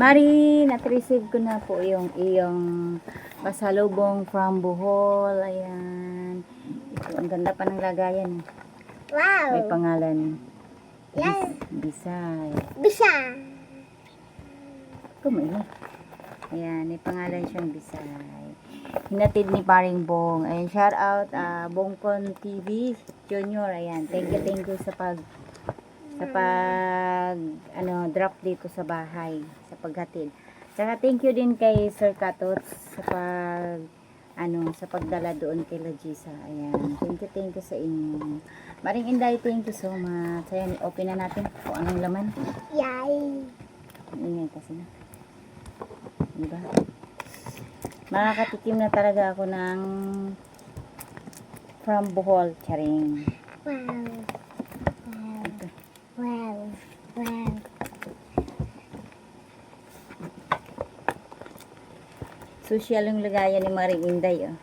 Mari, at-receive ko na po yung iyong pasalubong from Bohol. Ayan. Ito, ang ganda pa ng lagayan. Wow! May pangalan. Yan. Bisay. Bisa. Kumili. Ayan, may pangalan siyang Bisay. Hinatid ni Paring Bong. Ayan, shout out Bongkon TV Junior. Ayan, thank you sa drop dito sa bahay, sa paghatid. Saka thank you din kay Sir Katots sa pagdala doon kay Lagisa. Ayan, thank you sa inyo. Maring Inday, thank you so much. Ayan, open na natin kung anong laman. Yay! Ingay kasi na. Diba? Makakatikim na talaga ako ng from Bohol, charing. Wow! Wow! Wow! Social yung lagayan ni Maring Inday, oh.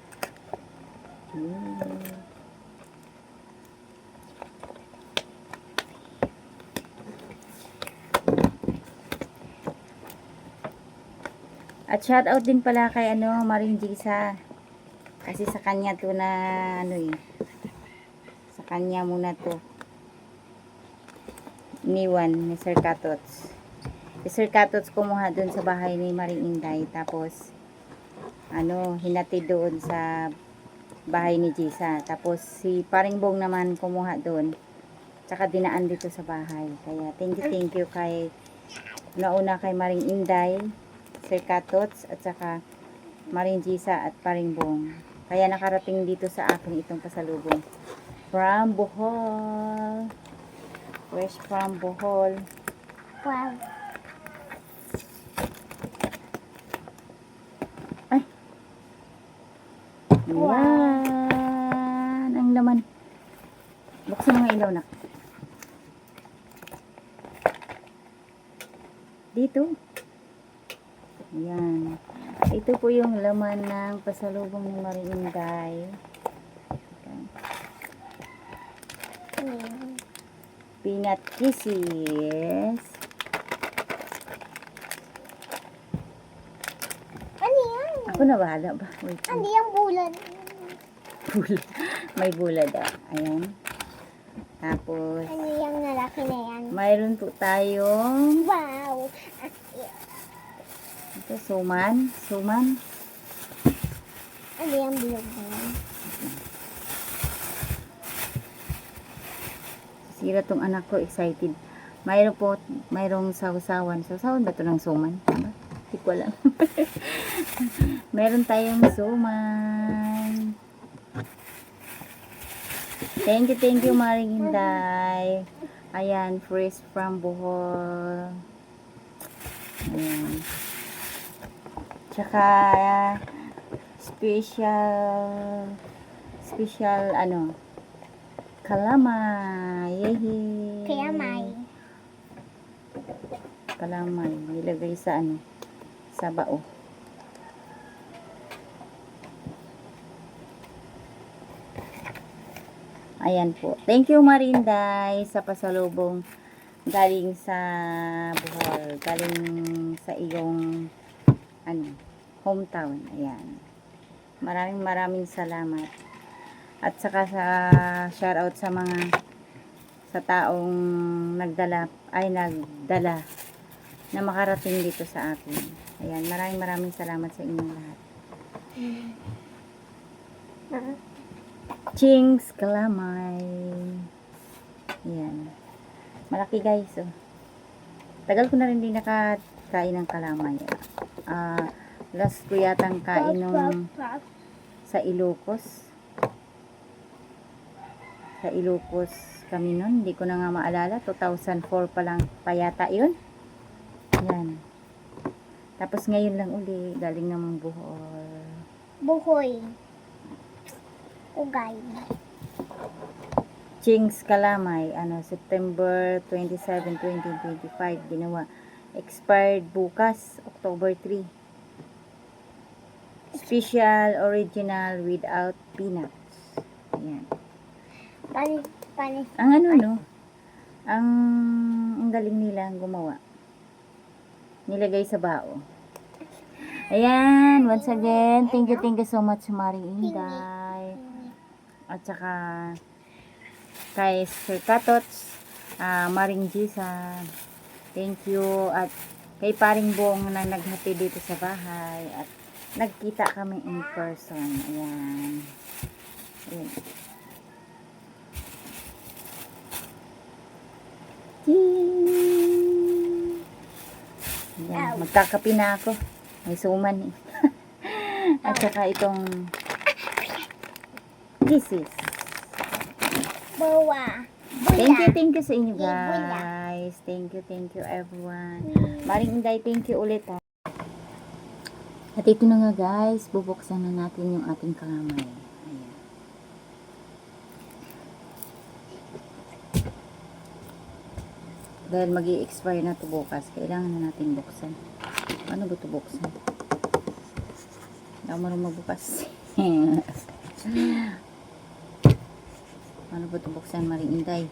At shout out din pala kay Maring Gisa. Kasi sa kanya to na sa kanya muna to. Iniwan ni Sir Katots. Si Sir Katots kumuha doon sa bahay ni Maring Inday. Tapos hinati doon sa bahay ni Gisa. Tapos si Paring Bong naman kumuha doon. Tsaka dinaan dito sa bahay. Kaya thank you kay nauna kay Maring Inday, Sir Katots, at saka Maring Gisa at Paring Bong. Kaya nakarating dito sa akin itong pasalubong. From Bohol. Fresh from Bohol. Wow! Ay! Yan! Ang laman. Buksan mga ilaw na. Dito. Yan. Ito po yung laman ng pasalubong ni Maring Inday. Peanut kisses. Ano yan? Ako na bahala ba? Wait. Ano yung bulan? Bulad. May bulad Ayan. Tapos, Ano yung nalaki na yan? mayroon po tayong Wow! ito, suman. Ano yung bilog na yan? Sira tong anak ko, excited. Mayroong sausawan. Sausawan ba ito ng suman? Tama? Hindi ko alam. Meron tayong suman. Thank you, Maring Inday. Ayan, fresh from Bohol. Ayan. Tsaka, special, kalamay. Yehey. Kaya may. Kalamay. Nilagay sa sa bao. Ayan po. Thank you, Marinday, sa pasalubong galing sa Bohol. Galing sa iyong hometown. Ayan. Maraming salamat. At saka shoutout sa taong nagdala na makarating dito sa akin. Ayan, maraming salamat sa inyong lahat. Chings kalamay. Ayan. Malaki guys, oh. Tagal ko na rin din nakakain ng kalamay. Last ko yatang kain sa Ilocos. Sa Ilocos kami nun. Hindi ko na nga maalala. 2004 pa lang pa yata yun. Yan. Tapos ngayon lang uli. Galing namang Bohol. Buhoy. Ugay. Chings Kalamay. September 27, 2025. Ginawa. Expired bukas. October 3. Special original without peanuts. Ayan. Panis. Ang ang galing nila gumawa. nilagay sa bao. Ayan, once again, thank you so much, Maring Inday. At saka, kay Sir Katots, Maring Jisa, thank you. At kay Paring Bong na naghati dito sa bahay. At nagkita kami in person. Ayan. Ayan. Ayan. Magkakapi na ako. May suman eh. At saka itong this is. Bawa. Thank you sa inyo guys. Thank you everyone. Maring Inday, thank you ulit ha. At ito na nga guys, bubuksan na natin yung ating kalamay. Ayan. Dahil mag-i-expire na ito bukas, kailangan na natin buksan. Ano ba ito buksan? Hindi ako marunong magbukas. Ano ba ito buksan, Maring Inday?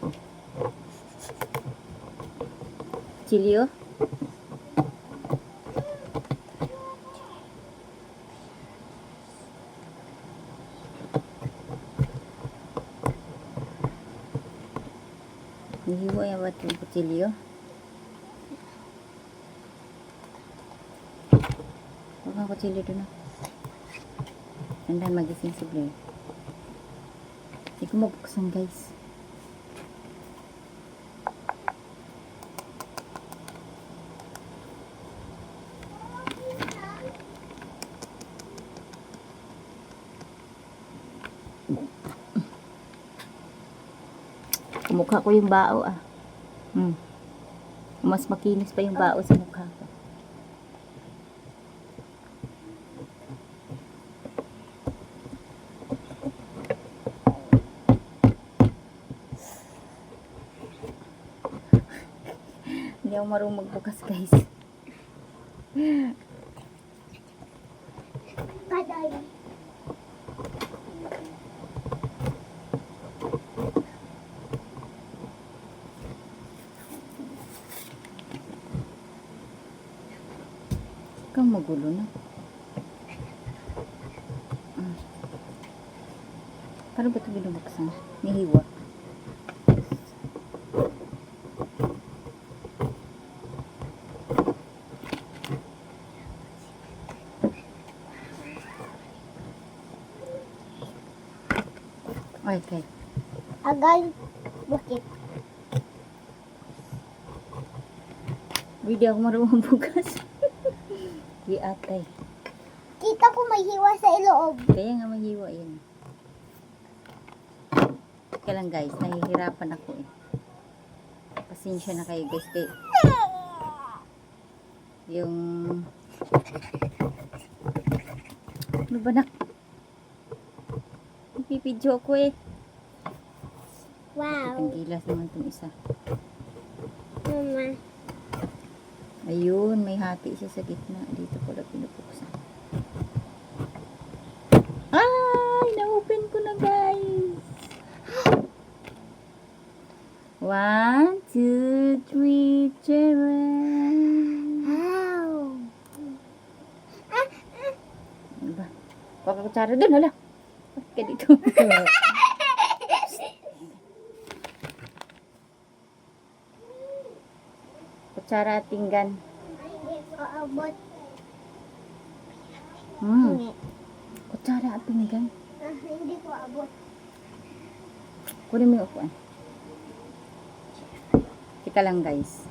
Chilio? Hihiwa yan ba't yung kutsilyo? Huwag ang kutsilyo doon. Tandaan magising si Blair. Hindi ko mabuksan guys. Mukha ko yung bao ah. Mas makinis pa yung bao sa mukha ko. Hindi ako marunong magbukas guys. Paday. Kang magulo na. Paano ba ito binubuksan? Nihiwa. Okay. Agal. Bukit. Hindi ako marunong bukas. Di atay. Kita ko may hiwa sa iloob. Kaya nga mahiwa yan. Kaya lang guys, nahihirapan ako eh. Pasensya na kayo guys. Kaya yung ano ba nak? Pipidyo ako eh. Wow. Ang gilas naman itong isa. Mama. Ayun, may hati siya sa gitna. Dito ko lang pinupuksan. Ay! Na-open ko na guys! 1, 2, 3, 7. Wow. Ano ba? Huwag ka kutsara dun, hala. Bakit ka dito? Kutsara at pinggan. Hindi ko abot. Hmm. Kutsara at pinggan. Hindi ko abot. Kunin mo yung upuan. Tika lang guys.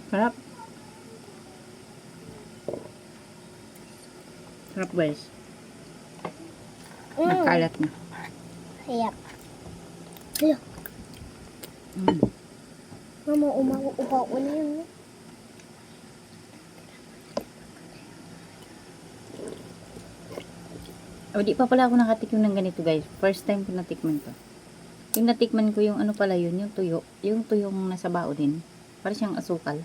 Sarap. Sarap guys. Nakalat na. Hayap. Hayap. Mama, umaw-uhaw ko na yun. O, di pa pala ako nakatikim ng ganito guys. First time ko natikman to. Yung natikman ko yung ano pala yun, yung tuyo. Yung tuyong nasa bao din. Para siyang asukal.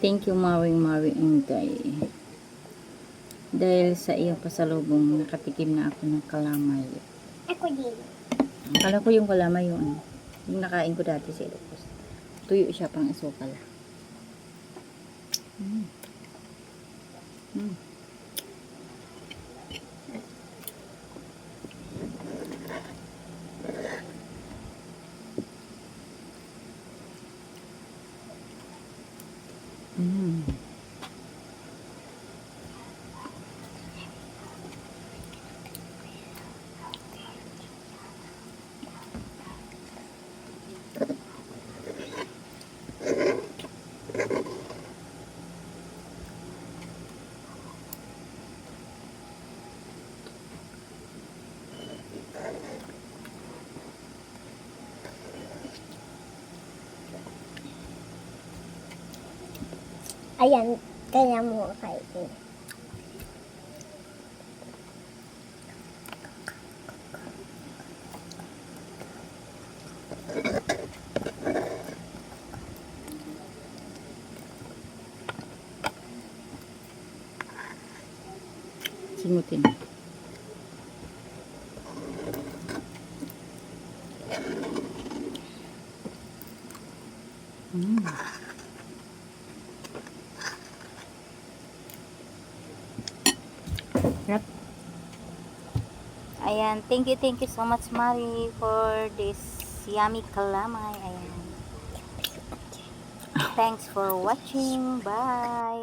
Thank you, Maring Inday. Dahil sa iyong pasalubong, nakatikim na ako ng kalamay. Ako din. Akala ko yung kalamay yung ano. Yung nakain ko dati sa Ilocos. Tuyo siya pang isukal. Mm. Mm. Mm. Ayan, kaya mo kainin. Simutin. Mm. Yep. Ayan, thank you so much, Mari, for this yummy calamay. Ayan. Thanks for watching. Bye.